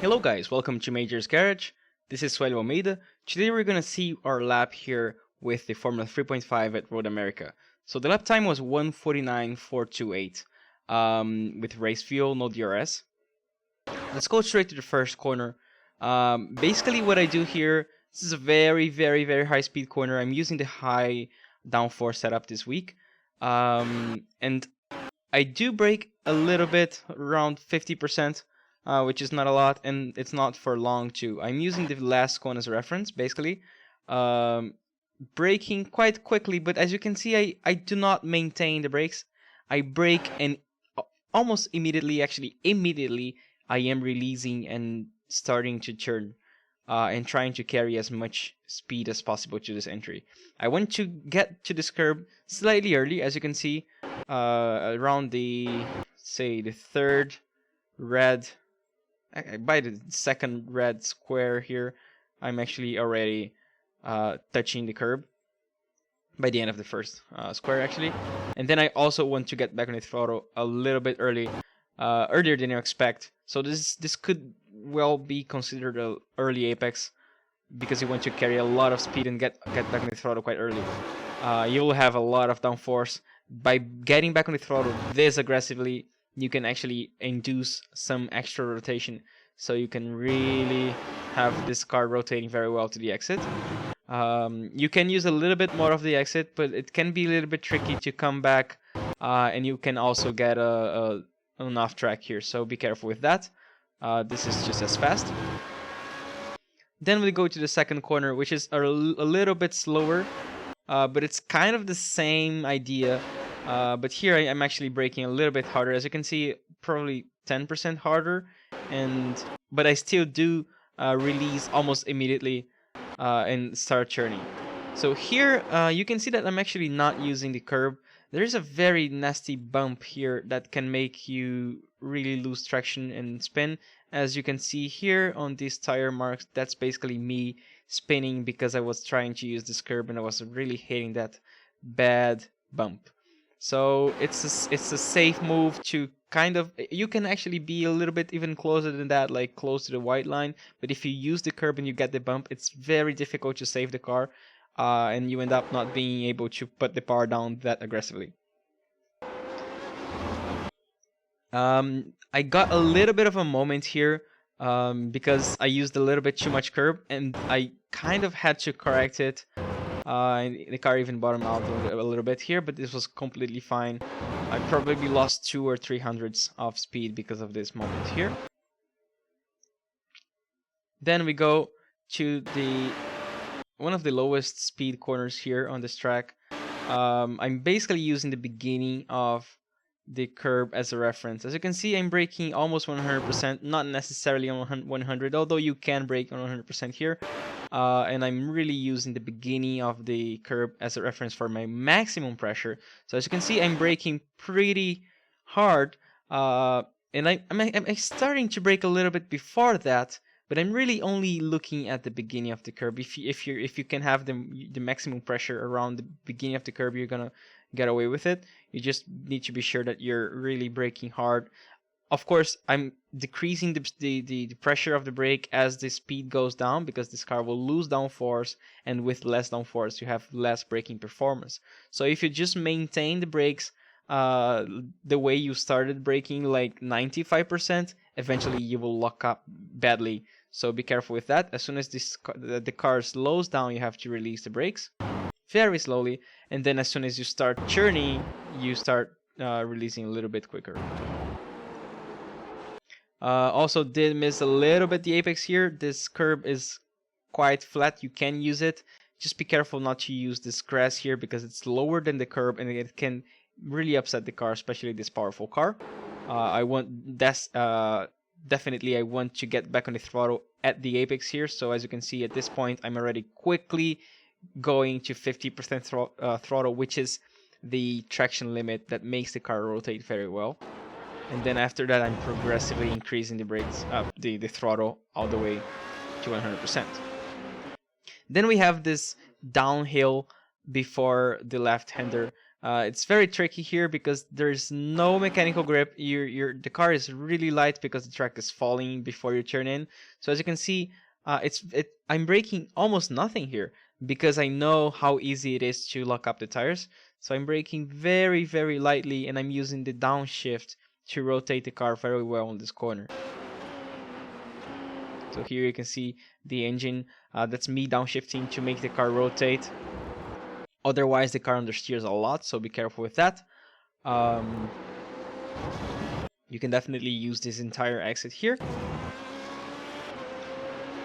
Hello guys, welcome to Major's Garage. This is Suellio. Today we're gonna see our lap here with the Formula 3.5 at Road America. So the lap time was 1:49.428 with race fuel, no DRS. Let's go straight to the first corner. Basically what I do here, this is a very high speed corner. I'm using the high downforce setup this week. And I do brake a little bit, around 50%. Which is not a lot, and it's not for long too. I'm using the last cone as a reference, basically. Braking quite quickly, but as you can see, I do not maintain the brakes. I brake and almost immediately, actually immediately, I am releasing and starting to turn and trying to carry as much speed as possible to this entry. I want to get to this curb slightly early, as you can see, around the, say, the third red. By the second red square here, I'm actually already touching the curb by the end of the first square actually. And then I also want to get back on the throttle a little bit earlier than you expect. So this could well be considered an early apex because you want to carry a lot of speed and get back on the throttle quite early. You will have a lot of downforce. By getting back on the throttle this aggressively, you can actually induce some extra rotation, so you can really have this car rotating very well to the exit. You can use a little bit more of the exit, but it can be a little bit tricky to come back, and you can also get an off track here, so be careful with that. This is just as fast. Then we go to the second corner, which is a little bit slower, but it's kind of the same idea. But here I'm actually braking a little bit harder. As you can see, probably 10% harder, but I still do release almost immediately and start churning. So here you can see that I'm actually not using the curb. There's a very nasty bump here that can make you really lose traction and spin. As you can see here on these tire marks, that's basically me spinning because I was trying to use this curb and I was really hitting that bad bump. So it's a safe move to kind of, you can actually be a little bit even closer than that, like close to the white line. But if you use the curb and you get the bump, it's very difficult to save the car, and you end up not being able to put the power down that aggressively. I got a little bit of a moment here because I used a little bit too much curb, and I kind of had to correct it. And the car even bottomed out a little bit here, but this was completely fine. I probably lost 200 or 300 of speed because of this moment here. Then we go to one of the lowest speed corners here on this track. I'm basically using the beginning of the curb as a reference. As you can see, I'm braking almost 100%, not necessarily on 100, although you can brake on 100% here. And I'm really using the beginning of the curb as a reference for my maximum pressure. So as you can see, I'm braking pretty hard, and I'm starting to brake a little bit before that, but I'm really only looking at the beginning of the curb. If you can have the maximum pressure around the beginning of the curb, you're gonna get away with it. You just need to be sure that you're really braking hard. Of course, I'm decreasing the pressure of the brake as the speed goes down, because this car will lose downforce, and with less downforce you have less braking performance. So if you just maintain the brakes the way you started braking, like 95%, eventually you will lock up badly. So be careful with that. As soon as the car slows down, you have to release the brakes very slowly, and then as soon as you start churning, you start releasing a little bit quicker. Also did miss a little bit the apex here. This curb is quite flat. You can use it. Just be careful not to use this grass here because it's lower than the curb and it can really upset the car, especially this powerful car. Definitely I want to get back on the throttle at the apex here. So as you can see at this point, I'm already quickly going to 50% throttle, which is the traction limit that makes the car rotate very well. And then after that, I'm progressively increasing the brakes, the throttle all the way to 100%. Then we have this downhill before the left-hander It's very tricky here because there's no mechanical grip. The car is really light because the track is falling before you turn in. So as you can see, I'm braking almost nothing here because I know how easy it is to lock up the tires. So I'm braking very, very lightly, and I'm using the downshift to rotate the car very well on this corner. So here you can see the engine. That's me downshifting to make the car rotate. Otherwise, the car understeers a lot, so be careful with that. You can definitely use this entire exit here.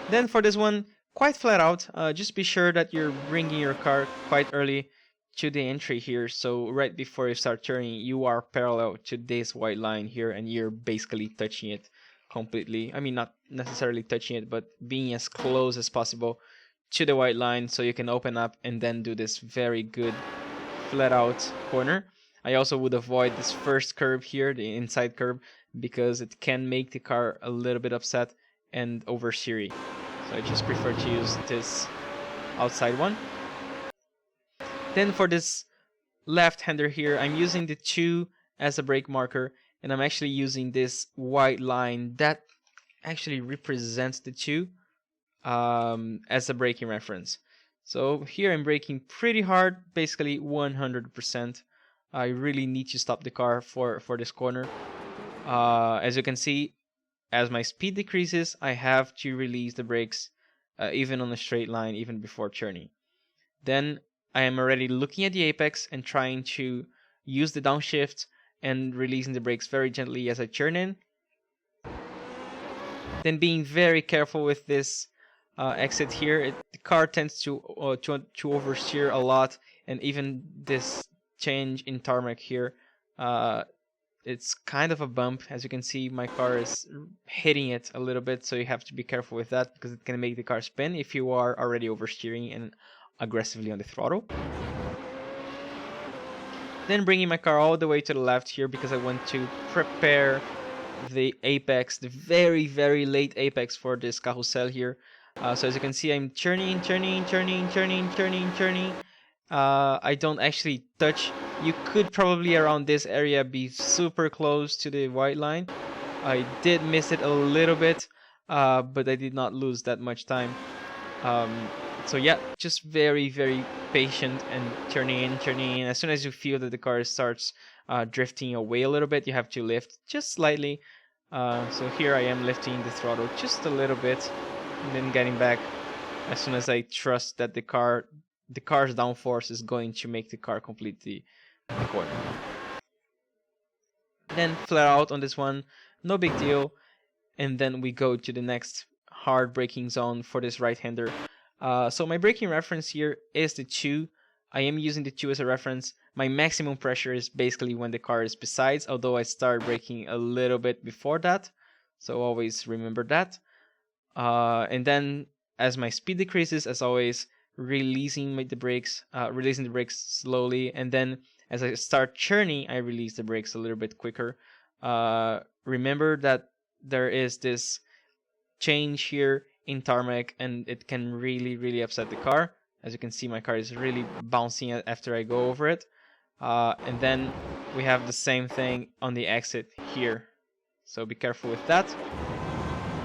Then for this one, quite flat out, just be sure that you're bringing your car quite early to the entry here. So right before you start turning, you are parallel to this white line here, and you're basically touching it completely. I mean, not necessarily touching it, but being as close as possible to the white line so you can open up and then do this very good flat out corner. I also would avoid this first curb here, the inside curb, because it can make the car a little bit upset and oversteery. So I just prefer to use this outside one. Then for this left-hander here, I'm using the 2 as a brake marker, and I'm actually using this white line that actually represents the 2 as a braking reference. So here I'm braking pretty hard, basically 100%. I really need to stop the car for this corner. As you can see, as my speed decreases, I have to release the brakes even on a straight line, even before turning. Then I am already looking at the apex and trying to use the downshift and releasing the brakes very gently as I turn in. Then being very careful with this exit here. The car tends to oversteer a lot, and even this change in tarmac here, it's kind of a bump. As you can see, my car is hitting it a little bit, so you have to be careful with that because it can make the car spin if you are already oversteering and aggressively on the throttle. Then bringing my car all the way to the left here because I want to prepare the apex, the very, very late apex for this carousel here. So as you can see, I'm turning. I don't actually touch. You could probably around this area be super close to the white line. I did miss it a little bit, but I did not lose that much time. So yeah, just very, very patient and turning in. As soon as you feel that the car starts drifting away a little bit, you have to lift just slightly. So here I am lifting the throttle just a little bit and then getting back as soon as I trust that the car's downforce is going to make the car complete the corner. Then flat out on this one, no big deal. And then we go to the next hard braking zone for this right-hander. So my braking reference here is the 2. I am using the 2 as a reference. My maximum pressure is basically when the car is besides, although I start braking a little bit before that. So always remember that. And then as my speed decreases, as always, releasing the brakes slowly. And then as I start churning, I release the brakes a little bit quicker. Remember that there is this change here in tarmac, and it can really, really upset the car. As you can see, my car is really bouncing after I go over it. And then we have the same thing on the exit here. So be careful with that.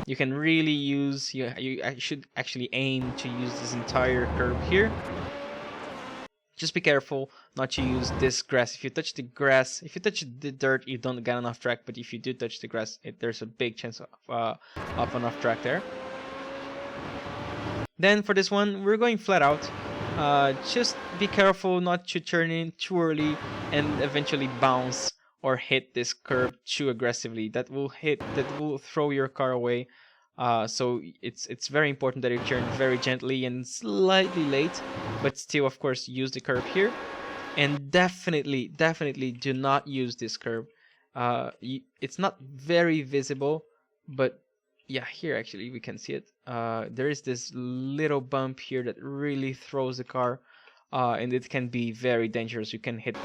You can really use, you should actually aim to use this entire curve here. Just be careful not to use this grass. If you touch the grass, if you touch the dirt, you don't get enough track. But if you do touch the grass, there's a big chance of enough track there. Then for this one, we're going flat out. Just be careful not to turn in too early and eventually bounce or hit this curb too aggressively. That will throw your car away. So it's very important that you turn very gently and slightly late, but still, of course, use the curb here. And definitely do not use this curb. It's not very visible, but yeah, here actually we can see it. There is this little bump here that really throws the car, and it can be very dangerous. You can hit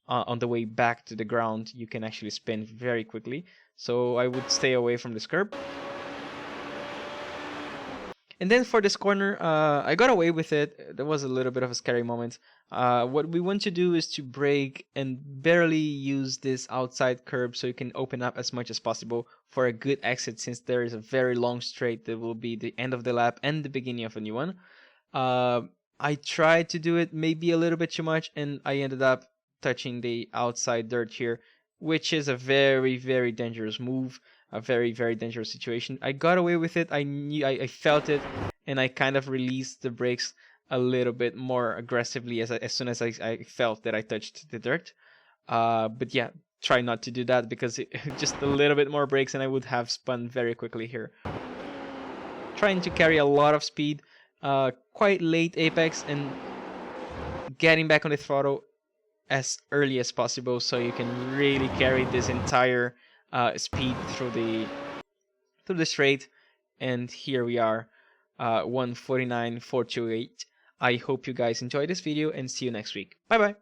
on the way back to the ground. You can actually spin very quickly. So I would stay away from this curb. And then for this corner, I got away with it. There was a little bit of a scary moment. What we want to do is to brake and barely use this outside curb so you can open up as much as possible for a good exit, since there is a very long straight that will be the end of the lap and the beginning of a new one. I tried to do it maybe a little bit too much, and I ended up touching the outside dirt here, which is a very, very dangerous move, a very, very dangerous situation. I got away with it. I felt it, and I kind of released the brakes a little bit more aggressively as soon as I felt that I touched the dirt. But yeah, try not to do that, because just a little bit more brakes and I would have spun very quickly here. Trying to carry a lot of speed, quite late apex, and getting back on the throttle as early as possible so you can really carry this entire speed through the straight. And here we are, 149.428. I hope you guys enjoyed this video, and see you next week. Bye bye.